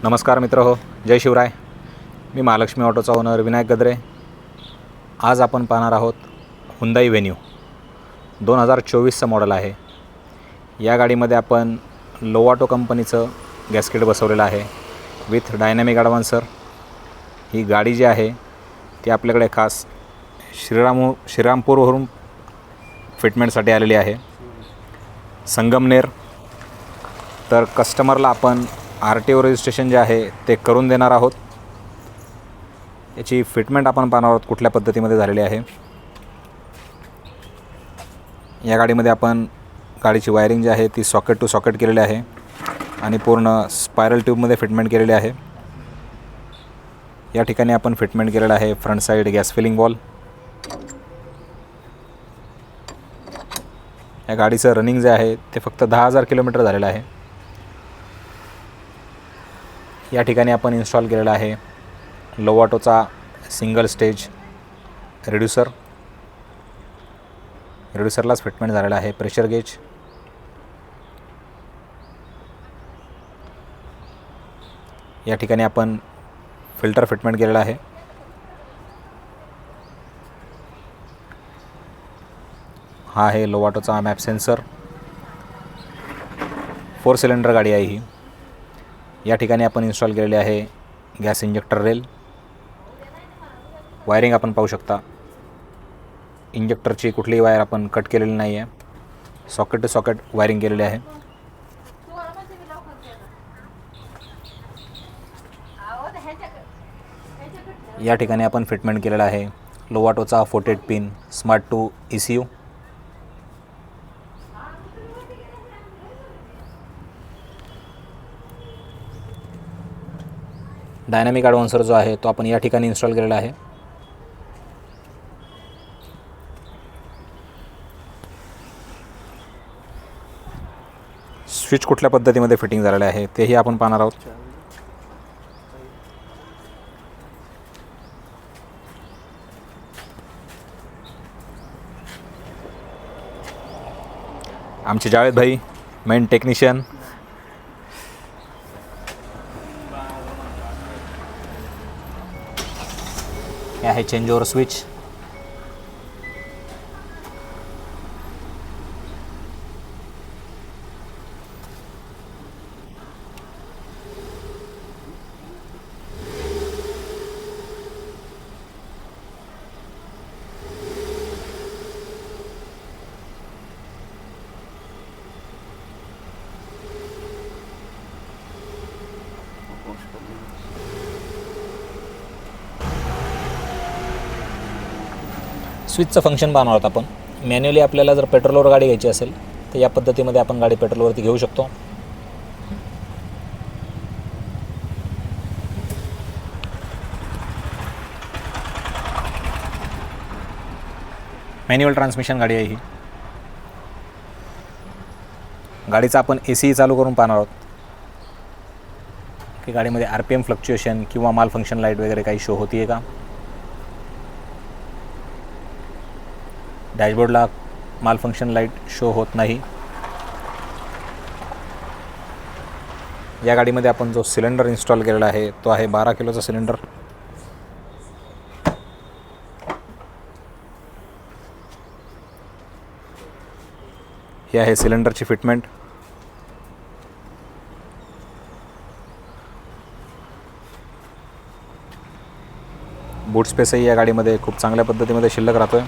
नमस्कार मित्र हो, जय शिवराय. मी महालक्ष्मी ऑटोचा ओनर विनायक गद्रे. आज आपण पाहणार आहोत हुंदाई व्हेन्यू 2024चं मॉडेल आहे. या गाडीमध्ये आपण लोवाटो कंपनीचं गॅस्केट बसवलेलं आहे विथ डायनॅमिक ॲडव्हान्सर. ही गाडी जी आहे ती आपल्याकडे खास श्रीरामपूरवरून फिटमेंटसाठी आलेली आहे. संगमनेर. तर कस्टमरला आपण RTO रजिस्ट्रेशन जे आहे ते करून देणार आहोत. याची फिटमेंट आपण पाहणार आहोत कुठल्या पद्धतीमध्ये झालेली आहे. या गाडीमध्ये आपण गाडीची वायरिंग जी आहे ती सॉकेट टू सॉकेट केलेली आहे आणि पूर्ण स्पायरल ट्यूबमध्ये फिटमेंट केलेली आहे. या ठिकाणी आपण फिटमेंट केलेलं आहे front side gas filling valve. या गाडीचं रनिंग जे आहे ते फक्त 10,000 किलोमीटर झालेलं आहे. या ठिकाणी आपण इन्स्टॉल केलेला आहे लोवाटोचा सिंगल स्टेज रिड्यूसर. रिड्यूसरलाच फिटमेंट झालेला आहे प्रेशर गेज. या ठिकाणी आपण फिल्टर फिटमेंट केलेला आहे. हा आहे लोवाटोचा मॅप सेन्सर. 4 सिलेंडर गाडी आहे ही. या ठिकाणी आपण इन्स्टॉल केलेले आहे गॅस इंजेक्टर रेल. वायरिंग आपण पाहू शकता. इंजेक्टरची कुठलीही वायर आपण कट केलेली नाही आहे. सॉकेट टू सॉकेट वायरिंग केलेली आहे. या ठिकाणी आपण फिटमेंट केलेला आहे लोवाटोचा 48 पिन स्मार्ट 2 ECU. डायनॅमिक ॲडव्हान्सर जो आहे तो आपण या ठिकाणी इन्स्टॉल केलेला आहे. स्विच कुठल्या पद्धतीमध्ये फिटिंग झालेलं आहे तेही आपण पाहणार आहोत. आमचे जावेद भाई मेन टेक्निशियन. हे आहे चेंज ओव्हर स्विच. स्विचचं फंक्शन पाहणार आहोत आपण. मॅन्युअली आपल्याला जर पेट्रोलवर गाडी घ्यायची असेल तर या पद्धतीमध्ये आपण गाडी पेट्रोलवरती घेऊ शकतो. मॅन्युअल ट्रान्समिशन गाडी आहे ही. गाडीचा आपण AC चालू करून पाहणार आहोत की गाडीमध्ये RPM फ्लक्च्युएशन किंवा माल फंक्शन लाईट वगैरे काही शो होती आहे का. डॅशबोर्डला माल फंक्शन लाईट शो होत नाही. या गाडीमध्ये आपण जो सिलेंडर इन्स्टॉल केलेला आहे तो आहे 12 किलोचा सिलेंडर. हे आहे सिलेंडरची फिटमेंट. बूट स्पेसही या गाडीमध्ये खूप चांगल्या पद्धतीमध्ये शिल्लक राहतोय.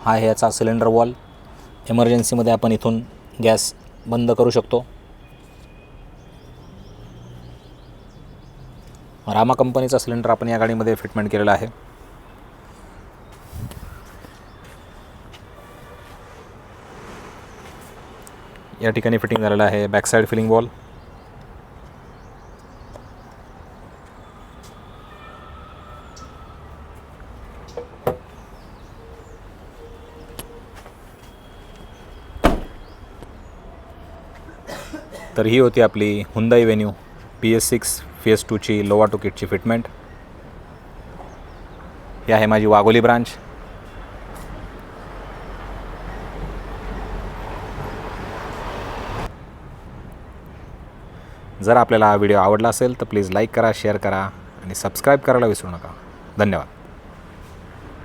हा आहे याचा सिलेंडर वॉल. इमर्जन्सीमध्ये आपण इथून गॅस बंद करू शकतो. रामा कंपनीचा सिलेंडर आपण या गाडीमध्ये फिटमेंट केलेला आहे. या ठिकाणी फिटिंग झालेला आहे बॅक साईड फिलिंग वॉल. तर ही होती आपली हुंदाई व्हेन्यू PS6 फेज 2ची लोवाटो किटची फिटमेंट. ही आहे माझी वाघोली ब्रांच. जर आपल्याला हा व्हिडिओ आवडला असेल तर प्लीज लाईक करा, शेअर करा आणि सबस्क्राईब करायला विसरू नका. धन्यवाद.